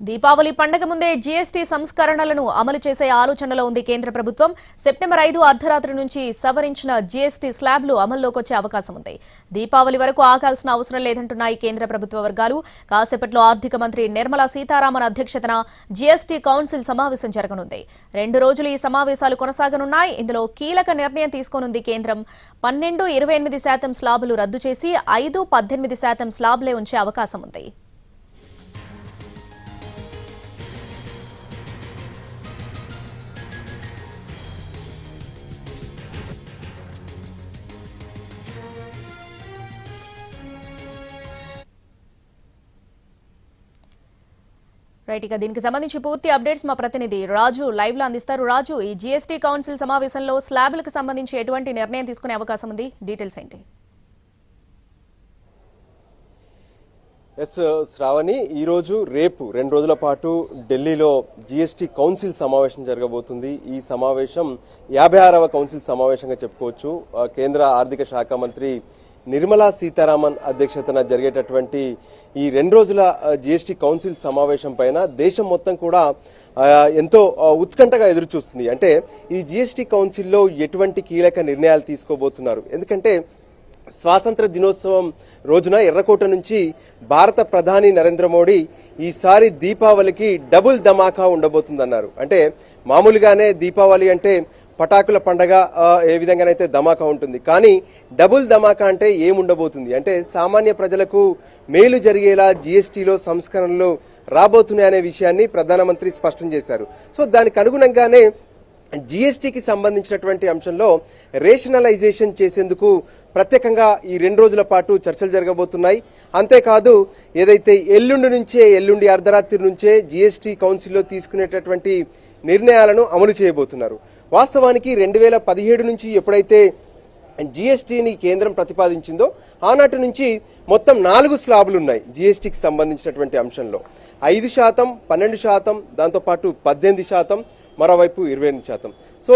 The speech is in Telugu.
దీపావళి పండగ ముందే జీఎస్టీ సంస్కరణలను అమలు చేసే ఆలోచనలో ఉంది కేంద్ర ప్రభుత్వం. సెప్టెంబర్ 5 అర్ధరాత్రి నుంచి సవరించిన జీఎస్టీ స్లాబ్లు అమల్లోకి వచ్చే అవకాశం ఉంది. దీపావళి వరకు ఆగాల్సిన అవసరం లేదంటున్నాయి కేంద్ర ప్రభుత్వ వర్గాలు. కాసేపట్లో ఆర్థిక మంత్రి నిర్మలా సీతారామన్ అధ్యక్షతన జీఎస్టీ కౌన్సిల్ సమావేశం జరగనుంది. 2 రోజులు ఈ సమావేశాలు కొనసాగనున్నాయి. ఇందులో కీలక నిర్ణయం తీసుకోనుంది కేంద్రం. 12-28% స్లాబులు రద్దు చేసి 5-18% స్లాబ్లే ఉంచే అవకాశం ఉంది. రైట్, ఇక దీనికి సంబంధించి పూర్తి అప్డేట్స్ మా ప్రతినిధి రాజు లైవ్ లో అందిస్తారు. రాజు, ఈ జీఎస్టీ కౌన్సిల్ సమావేశంలో స్లాబులకు సంబంధించి ఎటువంటి నిర్ణయం తీసుకునే అవకాశం ఉంది? డీటెయిల్స్ ఏంటి? శ్రావణి, ఈ రోజు రేపు 2 రోజుల పాటు ఢిల్లీలో జీఎస్టీ కౌన్సిల్ సమావేశం జరగబోతుంది. ఈ సమావేశం 56వ కౌన్సిల్ సమావేశంగా చెప్పుకోవచ్చు. కేంద్ర ఆర్థిక శాఖ మంత్రి నిర్మలా సీతారామన్ అధ్యక్షతన జరిగేటటువంటి ఈ 2 రోజుల జీఎస్టీ కౌన్సిల్ సమావేశం పైన దేశం మొత్తం కూడా ఎంతో ఉత్కంఠగా ఎదురు చూస్తుంది. అంటే ఈ జీఎస్టీ కౌన్సిల్లో ఎటువంటి కీలక నిర్ణయాలు తీసుకోబోతున్నారు? ఎందుకంటే స్వాతంత్ర దినోత్సవం రోజున ఎర్రకోట నుంచి భారత ప్రధాని నరేంద్ర మోడీ ఈసారి దీపావళికి డబుల్ ధమాకా ఉండబోతుందన్నారు. అంటే మామూలుగానే దీపావళి అంటే పటాకుల పండగ ఏ విధంగానైతే ధమాకా ఉంటుంది, కానీ డబుల్ ధమాకా అంటే ఏముండబోతుంది అంటే సామాన్య ప్రజలకు మేలు జరిగేలా జీఎస్టీలో సంస్కరణలు రాబోతున్నాయనే విషయాన్ని ప్రధానమంత్రి స్పష్టం చేశారు. సో దానికి అనుగుణంగానే జీఎస్టీకి సంబంధించినటువంటి అంశంలో రేషనలైజేషన్ చేసేందుకు ప్రత్యేకంగా ఈ 2 రోజుల పాటు చర్చలు జరగబోతున్నాయి. అంతేకాదు, ఏదైతే ఎల్లుండి అర్ధరాత్రి నుంచే జీఎస్టీ కౌన్సిల్లో తీసుకునేటటువంటి నిర్ణయాలను అమలు చేయబోతున్నారు. వాస్తవానికి 2017 నుంచి ఎప్పుడైతే జీఎస్టీని కేంద్రం ప్రతిపాదించిందో ఆనాటి నుంచి మొత్తం 4 స్లాబులు ఉన్నాయి జీఎస్టీకి సంబంధించినటువంటి అంశంలో. 5%, 12%, దాంతోపాటు 18%, మరోవైపు 28%. సో